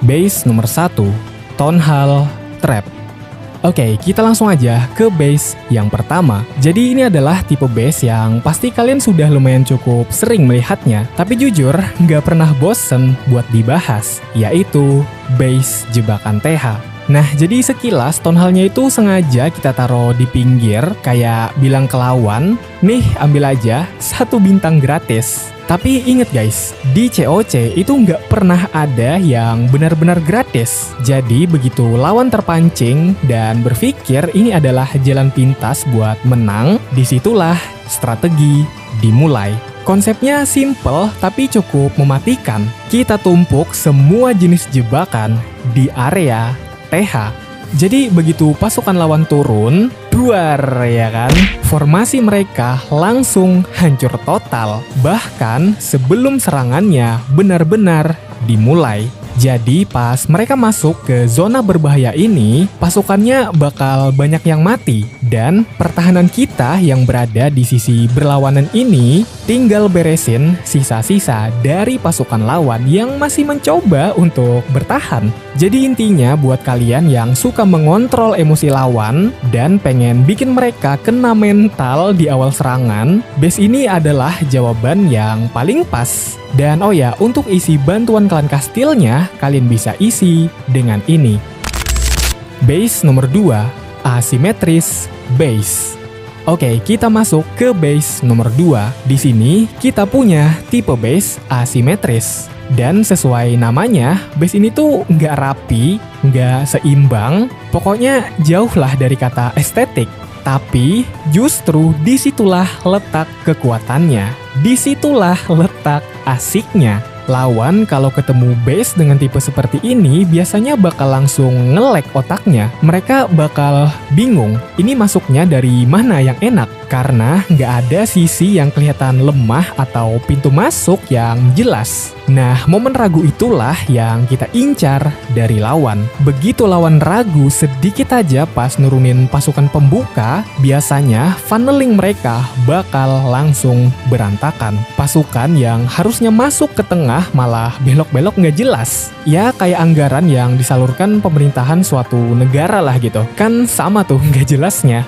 Base nomor 1, Tonhal Trap. Oke, kita langsung aja ke base yang pertama. Jadi ini adalah tipe base yang pasti kalian sudah lumayan cukup sering melihatnya, tapi jujur nggak pernah bosen buat dibahas, yaitu base jebakan TH. Nah, jadi sekilas tonhalnya itu sengaja kita taruh di pinggir, kayak bilang ke lawan, nih ambil aja 1 bintang gratis. Tapi inget guys, di COC itu nggak pernah ada yang benar-benar gratis. Jadi begitu lawan terpancing dan berpikir ini adalah jalan pintas buat menang, disitulah strategi dimulai. Konsepnya simple tapi cukup mematikan. Kita tumpuk semua jenis jebakan di area TH. Jadi begitu pasukan lawan turun, duar ya kan, formasi mereka langsung hancur total. Bahkan sebelum serangannya benar-benar dimulai. Jadi pas mereka masuk ke zona berbahaya ini, pasukannya bakal banyak yang mati. Dan pertahanan kita yang berada di sisi berlawanan ini tinggal beresin sisa-sisa dari pasukan lawan yang masih mencoba untuk bertahan. Jadi intinya buat kalian yang suka mengontrol emosi lawan dan pengen bikin mereka kena mental di awal serangan, base ini adalah jawaban yang paling pas. Dan oh ya, untuk isi bantuan klan kastilnya, kalian bisa isi dengan ini. Base nomor 2, asimetris base. Oke, kita masuk ke base nomor 2. Di sini kita punya tipe base asimetris. Dan sesuai namanya, base ini tuh nggak rapi, nggak seimbang, pokoknya jauh lah dari kata estetik. Tapi justru disitulah letak kekuatannya, disitulah letak asiknya. Lawan kalau ketemu base dengan tipe seperti ini biasanya bakal langsung nge-lag otaknya. Mereka bakal bingung, ini masuknya dari mana yang enak? Karena nggak ada sisi yang kelihatan lemah atau pintu masuk yang jelas. Nah, momen ragu itulah yang kita incar dari lawan. Begitu lawan ragu sedikit aja pas nurunin pasukan pembuka, biasanya funneling mereka bakal langsung berantakan. Pasukan yang harusnya masuk ke tengah malah belok-belok nggak jelas. Ya kayak anggaran yang disalurkan pemerintahan suatu negara lah gitu. Kan sama tuh nggak jelasnya.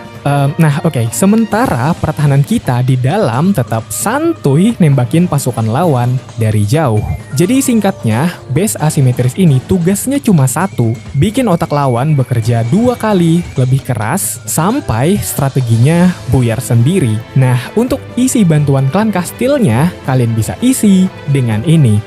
Nah oke, sementara pertahanan kita di dalam tetap santuy nembakin pasukan lawan dari jauh. Jadi singkatnya, base asimetris ini tugasnya cuma satu, bikin otak lawan bekerja 2 kali lebih keras sampai strateginya buyar sendiri. Nah, untuk isi bantuan klan kastilnya, kalian bisa isi dengan ini.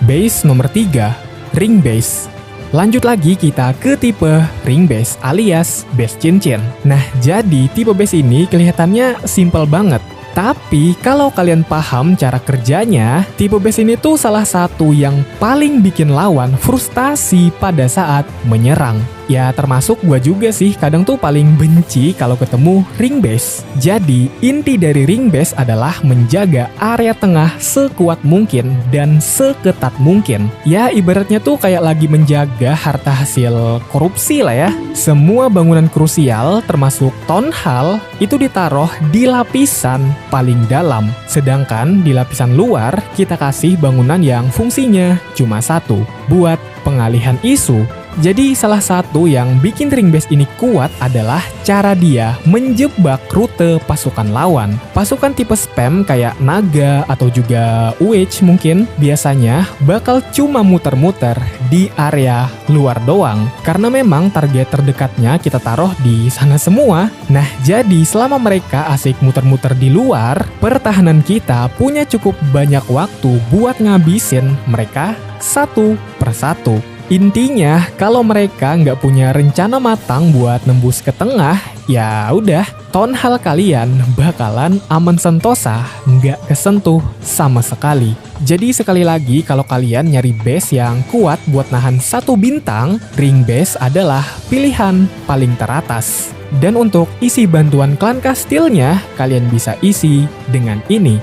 Base nomor 3, ring base. Lanjut lagi kita ke tipe ring base alias base cincin. Nah, jadi tipe base ini kelihatannya simple banget. Tapi kalau kalian paham cara kerjanya, tipe base ini tuh salah satu yang paling bikin lawan frustasi pada saat menyerang. Ya termasuk gua juga sih, kadang tuh paling benci kalau ketemu ring base. Jadi inti dari ring base adalah menjaga area tengah sekuat mungkin dan seketat mungkin. Ya ibaratnya tuh kayak lagi menjaga harta hasil korupsi lah ya. Semua bangunan krusial termasuk tonhal itu ditaruh di lapisan paling dalam. Sedangkan di lapisan luar kita kasih bangunan yang fungsinya cuma satu, buat pengalihan isu. Jadi salah satu yang bikin ring base ini kuat adalah cara dia menjebak rute pasukan lawan. Pasukan tipe spam kayak naga atau juga witch mungkin biasanya bakal cuma muter-muter di area luar doang. Karena memang target terdekatnya kita taruh di sana semua. Nah jadi selama mereka asik muter-muter di luar, pertahanan kita punya cukup banyak waktu buat ngabisin mereka satu persatu. Intinya, kalau mereka nggak punya rencana matang buat nembus ke tengah, ya udah, tonhal kalian bakalan aman sentosa, nggak kesentuh sama sekali. Jadi sekali lagi, kalau kalian nyari base yang kuat buat nahan 1 bintang, ring base adalah pilihan paling teratas. Dan untuk isi bantuan klan kastilnya, kalian bisa isi dengan ini.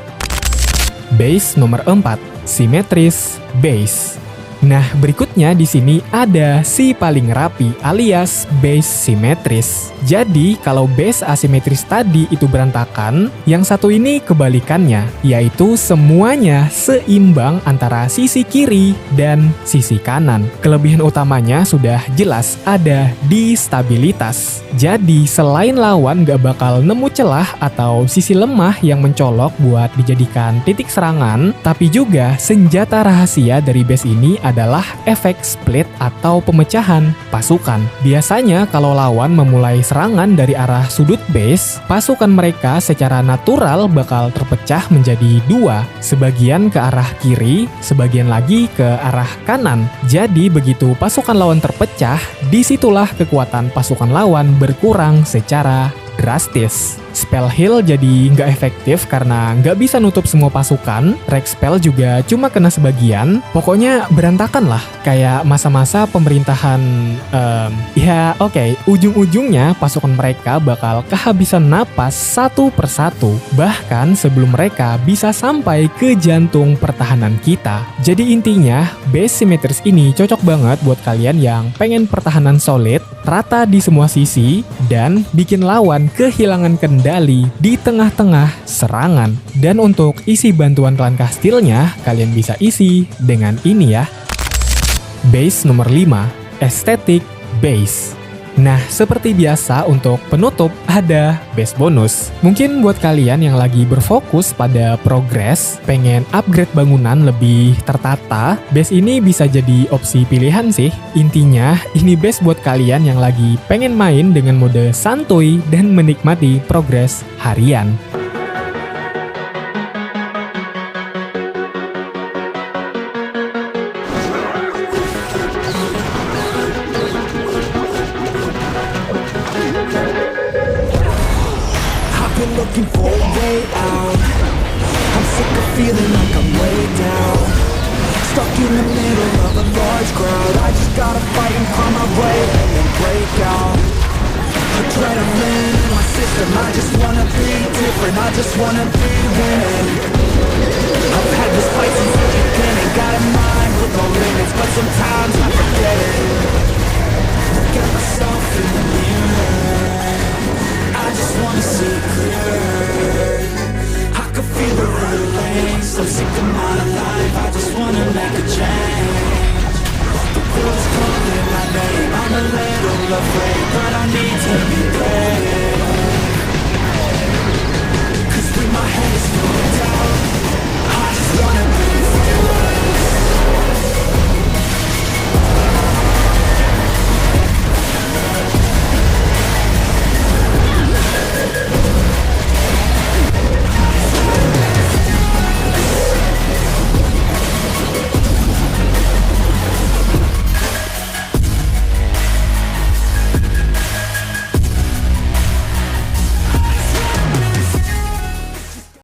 Base nomor 4, simetris base. Nah, berikutnya di sini ada si paling rapi alias base simetris. Jadi, kalau base asimetris tadi itu berantakan, yang satu ini kebalikannya, yaitu semuanya seimbang antara sisi kiri dan sisi kanan. Kelebihan utamanya sudah jelas ada di stabilitas. Jadi, selain lawan gak bakal nemu celah atau sisi lemah yang mencolok buat dijadikan titik serangan, tapi juga senjata rahasia dari base ini adalah efek split atau pemecahan pasukan. Biasanya kalau lawan memulai serangan dari arah sudut base, pasukan mereka secara natural bakal terpecah menjadi dua, sebagian ke arah kiri, sebagian lagi ke arah kanan. Jadi begitu pasukan lawan terpecah, disitulah kekuatan pasukan lawan berkurang secara drastis. Spell heal jadi nggak efektif karena nggak bisa nutup semua pasukan. Reg spell juga cuma kena sebagian. Pokoknya berantakan lah, kayak masa-masa pemerintahan. Ujung-ujungnya pasukan mereka bakal kehabisan napas satu persatu. Bahkan sebelum mereka bisa sampai ke jantung pertahanan kita. Jadi intinya, base simetris ini cocok banget buat kalian yang pengen pertahanan solid, rata di semua sisi, dan bikin lawan kehilangan kendali di tengah-tengah serangan. Dan untuk isi bantuan klan kastilnya, kalian bisa isi dengan ini ya. Base nomor 5, Aesthetic Base. Nah, seperti biasa untuk penutup ada base bonus. Mungkin buat kalian yang lagi berfokus pada progres, pengen upgrade bangunan lebih tertata, base ini bisa jadi opsi pilihan sih. Intinya, ini base buat kalian yang lagi pengen main dengan mode santuy dan menikmati progres harian. Looking for a way out. I'm sick of feeling like I'm way down, stuck in the middle of a large crowd. I just gotta fight and climb my way and then break out. Adrenaline in my system, I just wanna be different, I just wanna be winning. I've had this fight since the beginning, got a mind with no limits, but sometimes I forget it. Look at myself in the mirror, I just wanna see clear.